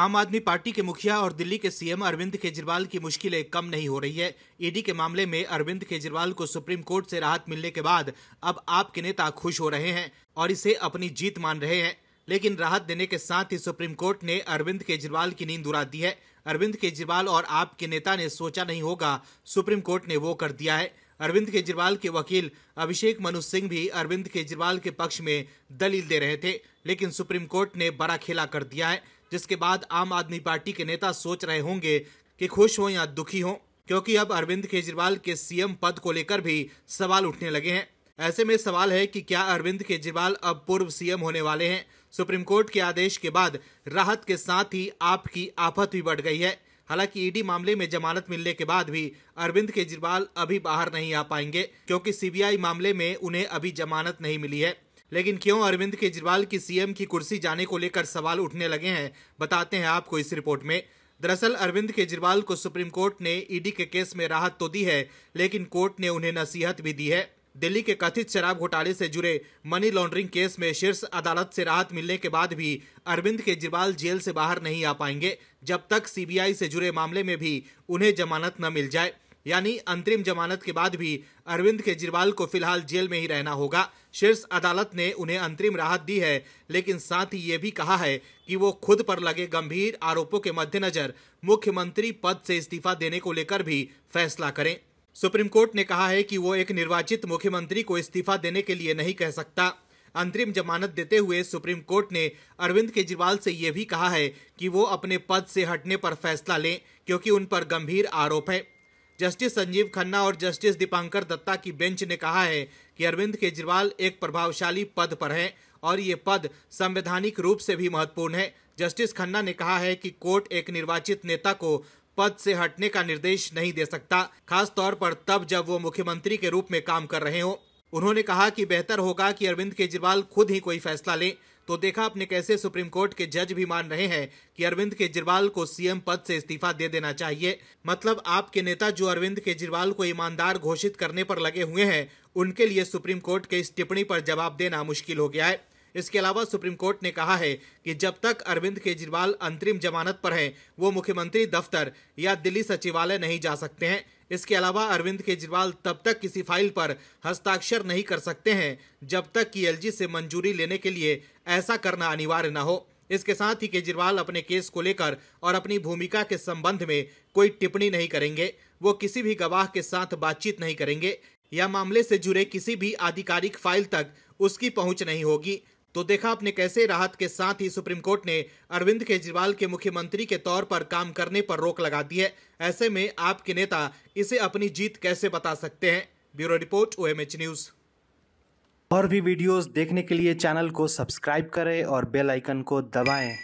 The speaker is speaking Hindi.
आम आदमी पार्टी के मुखिया और दिल्ली के सीएम अरविंद केजरीवाल की मुश्किलें कम नहीं हो रही है। ईडी के मामले में अरविंद केजरीवाल को सुप्रीम कोर्ट से राहत मिलने के बाद अब आप के नेता खुश हो रहे हैं और इसे अपनी जीत मान रहे हैं। लेकिन राहत देने के साथ ही सुप्रीम कोर्ट ने अरविंद केजरीवाल की नींद उड़ा दी है। अरविंद केजरीवाल और आप के नेता ने सोचा नहीं होगा, सुप्रीम कोर्ट ने वो कर दिया है। अरविंद केजरीवाल के वकील अभिषेक मनु सिंह भी अरविंद केजरीवाल के पक्ष में दलील दे रहे थे, लेकिन सुप्रीम कोर्ट ने बड़ा खेला कर दिया है, जिसके बाद आम आदमी पार्टी के नेता सोच रहे होंगे कि खुश हो या दुखी हो, क्योंकि अब अरविंद केजरीवाल के सीएम पद को लेकर भी सवाल उठने लगे हैं। ऐसे में सवाल है कि क्या अरविंद केजरीवाल अब पूर्व सीएम होने वाले हैं। सुप्रीम कोर्ट के आदेश के बाद राहत के साथ ही आपकी आफत भी बढ़ गई है। हालांकि ईडी मामले में जमानत मिलने के बाद भी अरविंद केजरीवाल अभी बाहर नहीं आ पाएंगे, क्योंकि सीबीआई मामले में उन्हें अभी जमानत नहीं मिली है। लेकिन क्यों अरविंद केजरीवाल की सीएम की कुर्सी जाने को लेकर सवाल उठने लगे हैं, बताते हैं आपको इस रिपोर्ट में। दरअसल अरविंद केजरीवाल को सुप्रीम कोर्ट ने ईडी के केस में राहत तो दी है, लेकिन कोर्ट ने उन्हें नसीहत भी दी है। दिल्ली के कथित शराब घोटाले से जुड़े मनी लॉन्ड्रिंग केस में शीर्ष अदालत से राहत मिलने के बाद भी अरविंद केजरीवाल जेल से बाहर नहीं आ पाएंगे, जब तक सीबीआई से जुड़े मामले में भी उन्हें जमानत न मिल जाए। यानी अंतरिम जमानत के बाद भी अरविंद केजरीवाल को फिलहाल जेल में ही रहना होगा। शीर्ष अदालत ने उन्हें अंतरिम राहत दी है, लेकिन साथ ही ये भी कहा है कि वो खुद पर लगे गंभीर आरोपों के मद्देनजर मुख्यमंत्री पद से इस्तीफा देने को लेकर भी फैसला करें। सुप्रीम कोर्ट ने कहा है कि वो एक निर्वाचित मुख्यमंत्री को इस्तीफा देने के लिए नहीं कह सकता। अंतरिम जमानत देते हुए सुप्रीम कोर्ट ने अरविंद केजरीवाल से यह भी कहा है कि वो अपने पद से हटने पर फैसला लें, क्योंकि उन पर गंभीर आरोप है। जस्टिस संजीव खन्ना और जस्टिस दीपांकर दत्ता की बेंच ने कहा है कि अरविंद केजरीवाल एक प्रभावशाली पद पर हैं और ये पद संवैधानिक रूप से भी महत्वपूर्ण है। जस्टिस खन्ना ने कहा है कि कोर्ट एक निर्वाचित नेता को पद से हटने का निर्देश नहीं दे सकता, खास तौर पर तब जब वो मुख्यमंत्री के रूप में काम कर रहे हो। उन्होंने कहा कि बेहतर होगा कि अरविंद केजरीवाल खुद ही कोई फैसला लें। तो देखा आपने कैसे सुप्रीम कोर्ट के जज भी मान रहे हैं कि अरविंद केजरीवाल को सीएम पद से इस्तीफा दे देना चाहिए। मतलब आपके नेता जो अरविंद केजरीवाल को ईमानदार घोषित करने पर लगे हुए हैं, उनके लिए सुप्रीम कोर्ट के इस टिप्पणी पर जवाब देना मुश्किल हो गया है। इसके अलावा सुप्रीम कोर्ट ने कहा है कि जब तक अरविंद केजरीवाल अंतरिम जमानत पर हैं, वो मुख्यमंत्री दफ्तर या दिल्ली सचिवालय नहीं जा सकते हैं। इसके अलावा अरविंद केजरीवाल तब तक किसी फाइल पर हस्ताक्षर नहीं कर सकते हैं जब तक कि एलजी से मंजूरी लेने के लिए ऐसा करना अनिवार्य न हो। इसके साथ ही केजरीवाल अपने केस को लेकर और अपनी भूमिका के संबंध में कोई टिप्पणी नहीं करेंगे। वो किसी भी गवाह के साथ बातचीत नहीं करेंगे या मामले से जुड़े किसी भी आधिकारिक फाइल तक उसकी पहुंच नहीं होगी। तो देखा आपने कैसे राहत के साथ ही सुप्रीम कोर्ट ने अरविंद केजरीवाल के मुख्यमंत्री के तौर पर काम करने पर रोक लगा दी है। ऐसे में आपके नेता इसे अपनी जीत कैसे बता सकते हैं। Bureau report, OMH news. और भी वीडियोस देखने के लिए चैनल को सब्सक्राइब करें और बेल आइकन को दबाएं।